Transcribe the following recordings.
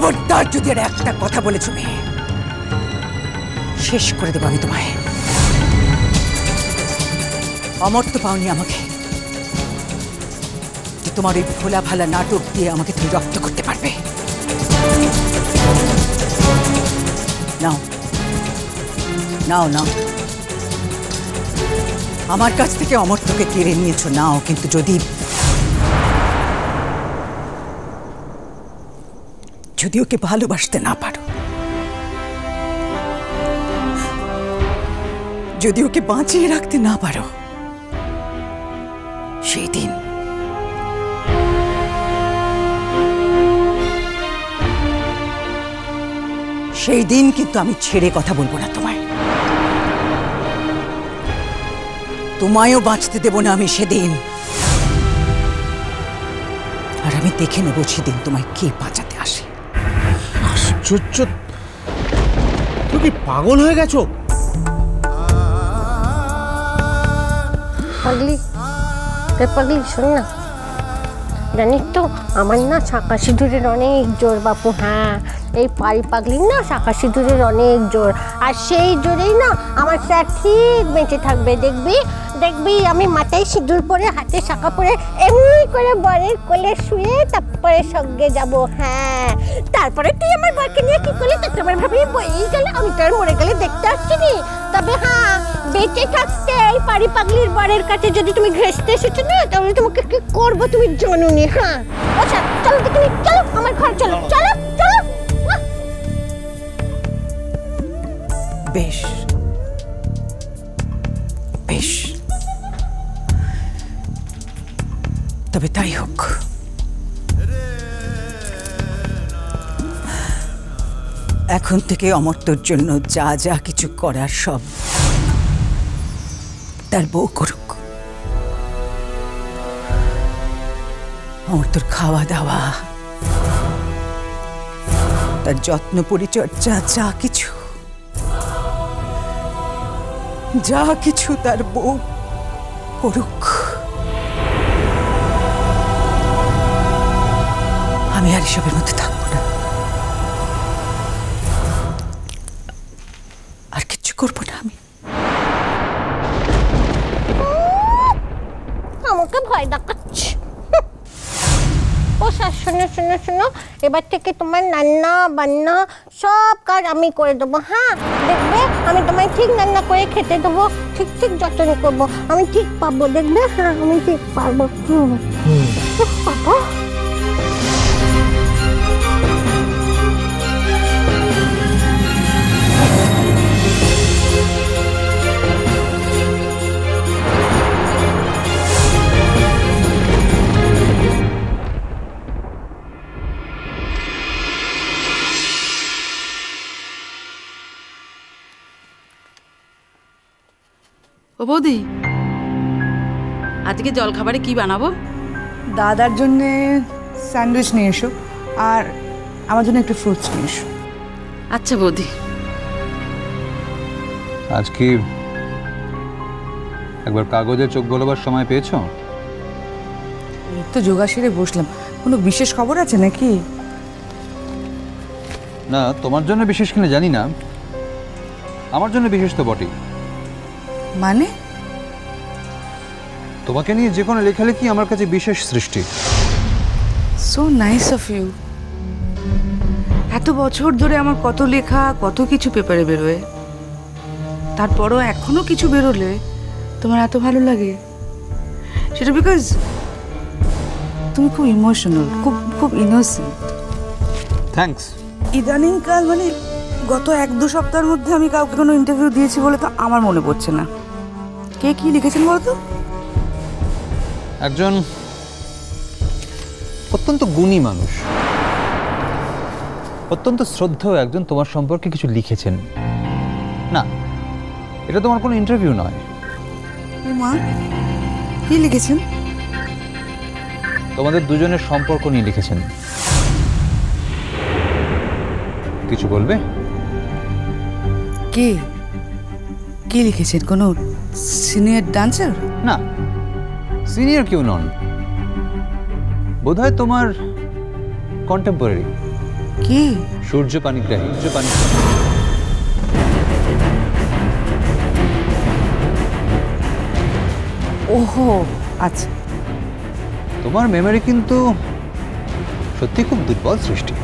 খবরদার যদি আর একটা কথা বলেছো মেয়ে, শেষ করে দেবো আমি তোমায়। অমর্ত্য পাওনি আমাকে যে তোমার এই ভোলা ভালা নাটক দিয়ে আমাকে তুমি রপ্ত করতে পারবে। নাও নাও নাও, আমার কাছ থেকে অমর্ত্যকে কেড়ে নিয়েছো, নাও। কিন্তু যদি ওকে ভালোবাসতে না পারো, যদি ওকে বাঁচিয়ে রাখতে না পারো, সেই দিন কিন্তু আমি ছেড়ে কথা বলবো না তোমায়। তোমায়ও বাঁচতে দেব না আমি সেদিন। আর আমি দেখে নেব সেদিন তোমায় কে বাঁচাতে আসে। আশ্চর্য, তুমি কি পাগল হয়ে গেছো? পাগলি, পাগলি শোন না, জানিস তো আমার না শাঁখা সিঁদুরের অনেক জোর বাপু। হ্যাঁ, এই পাগলির না শাঁখা সিঁদুরের অনেক জোর, আর সেই জোরেই না আমার স্যার ঠিক বেঁচে থাকবে। দেখবি দেখবি আমি মাথায় সিঁদুর পরে হাতে শাঁখা পরে এমনি করে বরের কোলে শুয়ে তারপরে সঙ্গে যাব। হ্যাঁ, তারপরে তুই আমার বরকে নিয়ে কি করলি তো তোমার ভাবেই বই গেলে, আমি তো আর মরে গেলে দেখতে আসছিনি। তবে হ্যাঁ, বেঁচে থাকতে এই পাগলির বরের কাছে যদি তুমি ঘেঁষতে এসেছো না, তাহলে তোমাকে কি করবো তুমি জানোনি। হ্যাঁ, আচ্ছা চলো তো, তুমি চলো আমার ঘর, চলো চলো চলো। বেশ বেশ, তবে তাই হোক। এখন থেকে অমর্ত্যর জন্য যা যা কিছু করার সব তার বউ করুক। অমর্ত্যর খাওয়া দাওয়া, তার যত্ন পরিচর্যা, যা কিছু তার বউ করুক। আমি আর এসবের মধ্যে থাকবো না, আর কিচ্ছু করবো না আমি। আমাকে ভয় দেখাচ্ছে। ও স্যার, শোনো শোনো শোনো, এবার থেকে তোমার রান্না বান্না সব কাজ আমি করে দেবো। হ্যাঁ, দেখবে আমি তোমায় ঠিক রান্না করে খেতে দেবো, ঠিক ঠিক যত্ন করবো, আমি ঠিক পাবো, দেখবে। হ্যাঁ, আমি ঠিক পারবো। বাবা, ও বৌদি, আজকে জলখাবারে কি বানাবো? দাদার জন্য স্যান্ডউইচ নিয়ে এসো, আর আমার জন্য একটু ফ্রুটস নিয়ে এসো। আচ্ছা বৌদি। আজ কি একবার কাগজে চোখ বোলাবার সময় পেয়েছো? এই তো যোগা সেরে বসলাম, কোনো বিশেষ খবর আছে নাকি? না, তোমার জন্য বিশেষ কিনা জানি না, আমার জন্য বিশেষ তো বটেই। মানে? তোমাকে নিয়ে যে কোনো লেখালেখি আমার কাছে বিশেষ সৃষ্টি। So nice of you. এত বছর ধরে আমার কত লেখা, কত কিছু পেপারে বেরোয়, তারপরও এখনো কিছু বেরোলে তোমার এত ভালো লাগে। সেটা বিকজ তুমি খুব ইমোশনাল, খুব খুব ইনোসেন্ট। থ্যাঙ্কস। ইদানিংকাল মানে গত 1-2 সপ্তাহের মধ্যে আমি কাউকে কোনো ইন্টারভিউ দিয়েছি বলে তো আমার মনে পড়ছে না। কে কি লিখেছেন বলতো? একজন অত্যন্ত গুণী মানুষ, অত্যন্ত শ্রদ্ধেয় একজন তোমার সম্পর্কে কিছু লিখেছেন। না, এটা তোমার কোনো ইন্টারভিউ নয়। মা, কি লিখেছেন? তোমাদের দুজনের সম্পর্ক নিয়ে লিখেছেন। কিছু বলবে? কে কি লিখেছেন? কোনো সিনিয়র ডান্সার? না, সিনিয়র কেউ নন, বোধহয় তোমার কন্টেম্পোরারি। কি? সূর্য পানিগ্রাহী। সূর্য পানিগ্রাহী। ওহো, আচ্ছা। তোমার মেমোরি কিন্তু সত্যি খুব দুর্বল সৃষ্টি।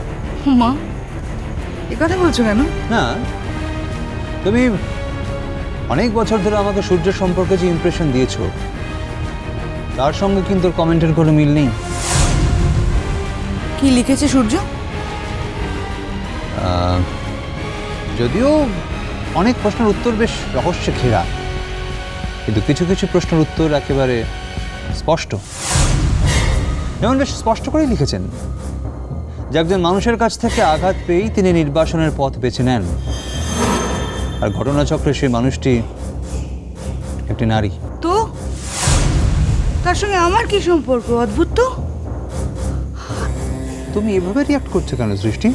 মা, এ কথা বলছো কেন? না, তুমি অনেক বছর ধরে আমাকে সূর্য সম্পর্কে যে ইমপ্রেশন দিয়েছো তার সঙ্গে কিন্তু কমেন্টের কোনো মিল নেই। কি লিখেছে সূর্য? যদিও অনেক প্রশ্নের উত্তর বেশ রহস্যে ঘেরা, কিন্তু কিছু কিছু প্রশ্নের উত্তর একেবারে স্পষ্ট। যেমন বেশ স্পষ্ট করেই লিখেছেন যে একজন মানুষের কাছ থেকে আঘাত পেয়েই তিনি নির্বাসনের পথ বেছে নেন, আর ঘটনাচক্রে সেই মানুষটি একটি নারী। তো তার সঙ্গে আমার কি সম্পর্ক? অদ্ভুত তো। তুমি এভাবে রিয়াক্ট করছো কেন সৃষ্টি?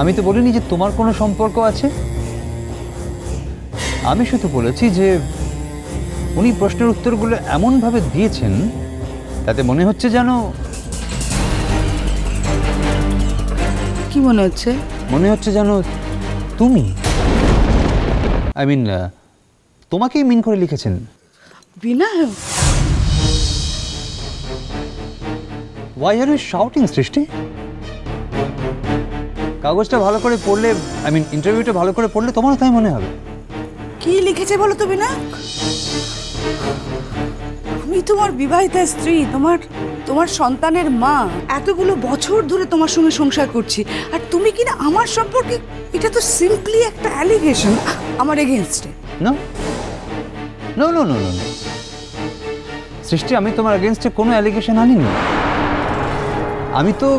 আমি তো বলিনি যে তোমার কোনো সম্পর্ক আছে। আমি শুধু বলেছি যে উনি প্রশ্নের উত্তরগুলো এমনভাবে দিয়েছেন তাতে মনে হচ্ছে যেন। কি মনে হচ্ছে? মনে হচ্ছে যেন তুমি, আই মিন তোমাকেই মিন করে লিখেছেন। Vinayak, Why are you shouting, সৃষ্টি? কাগজটা ভালো করে পড়লে, আই মিন ইন্টারভিউটা ভালো করে পড়লে তোমারও তাই মনে হবে। কি লিখেছে বলো তো বিনায়ক? আমি তোমার বিবাহিতা স্ত্রী, তোমার সন্তানের মা। এতগুলো বছর ধরে তোমার সঙ্গে সংসার করছি, আর তুমি কিনা আমার সম্পর্কে, এটা তো সিম্পলি একটা অ্যালিগেশন আমার এগেইনস্টে। না নো নো নো নো সৃষ্টি, আমি তোমার এগেইনস্টে কোনো অ্যালিগেশন আনিনি। আমি তো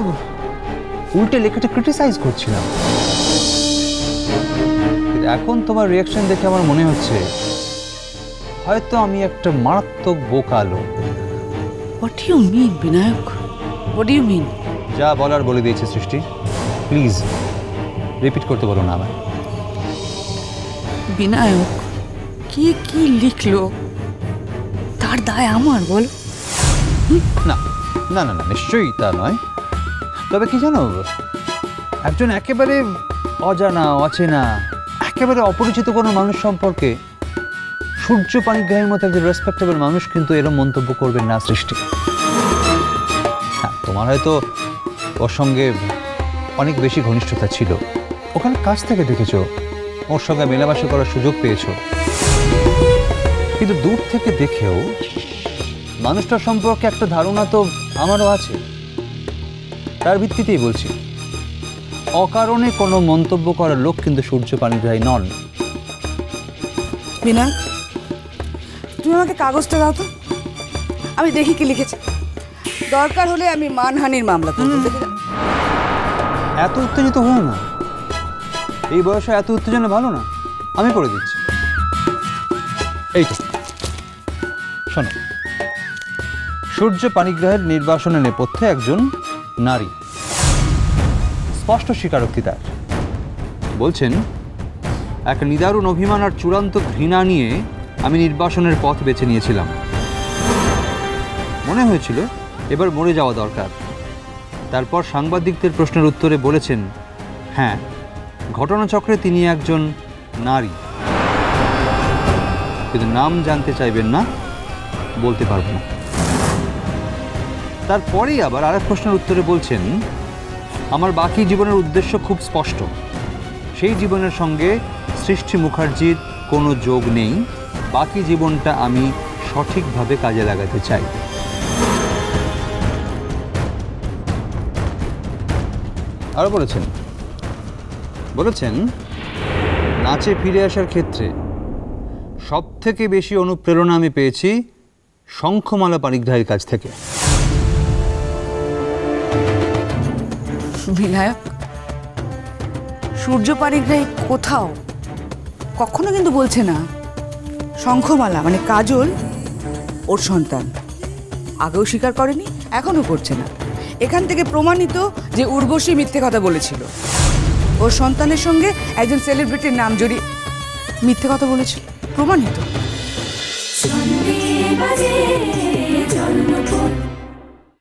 উল্টে লেখাটা ক্রিটিসাইজ করছিলাম। এখন তোমার রিয়াকশন দেখে আমার মনে হচ্ছে হয়তো আমি একটা মারাত্মক বোকা লোক। What you mean Vinayak? What you mean? যা বলার বলে দিয়েছে সৃষ্টি, প্লিজ রিপিট করতে বলো না আমায়। বিনায়ক, কে কি লিখলো তার দায় আমার? বল। না না না না, নিশ্চয়ই তা নয়। তবে কি জানো, একজন একেবারে অজানা, অচেনা, একেবারে অপরিচিত কোনো মানুষ সম্পর্কে সূর্য পানিগ্রাহীর মতো একজন রেসপেক্টেবল মানুষ কিন্তু এরকম মন্তব্য করবেন না সৃষ্টি। হ্যাঁ, তোমার হয়তো ওর সঙ্গে অনেক বেশি ঘনিষ্ঠতা ছিল, ওখানে কাছ থেকে দেখেছো, ওর সঙ্গে মেলামেশা করার সুযোগ পেয়েছো, কিন্তু দূর থেকে দেখেও মানুষটার সম্পর্কে একটা ধারণা তো আমারও আছে। তার ভিত্তিতেই বলছি, অকারণে কোনো মন্তব্য করার লোক কিন্তু সূর্য পানিগ্রাহী নন। বিনায়ক, তুমি আমাকে কাগজটা দাও তো, আমি দেখি কি লিখেছে। দরকার হলে আমি মানহানির মামলা করব। এত উত্তেজিত হও না, এই বয়সে এত উত্তেজনা ভালো না। আমি করে দিচ্ছি। এই তো শোনো, সূর্য পানিগ্রাহের নির্বাসনের নেপথ্যে একজন নারী, স্পষ্ট স্বীকারোক্তি তার। বলছেন, এক নিদারুণ অভিমান আর চূড়ান্ত ঘৃণা নিয়ে আমি নির্বাসনের পথ বেছে নিয়েছিলাম। মনে হয়েছিল এবার মরে যাওয়া দরকার। তারপর সাংবাদিকদের প্রশ্নের উত্তরে বলেছেন, হ্যাঁ, ঘটনাচক্রে তিনি একজন নারী, কিন্তু নাম জানতে চাইবেন না, বলতে পারব না। তারপরেই আবার আরেক প্রশ্নের উত্তরে বলছেন, আমার বাকি জীবনের উদ্দেশ্য খুব স্পষ্ট, সেই জীবনের সঙ্গে সৃষ্টি মুখার্জির কোনো যোগ নেই, বাকি জীবনটা আমি সঠিকভাবে কাজে লাগাতে চাই। আরও বলেছেন নাচে ফিরে আসার ক্ষেত্রে সবথেকে বেশি অনুপ্রেরণা আমি পেয়েছি শঙ্খমালা পানিগ্রাহীর কাছ থেকে। বিনায়ক, সূর্য পানিগ্রাহী কোথাও কখনো কিন্তু বলছে না শঙ্খমালা মানে কাজল ওর সন্তান। আগেও স্বীকার করেনি, এখনো করছে না। এখান থেকে প্রমাণিত যে উর্বশী মিথ্যে কথা বলেছিল, ওর সন্তানের সঙ্গে একজন সেলিব্রিটির নাম জড়িয়ে মিথ্যে কথা বলেছিল, প্রমাণিত।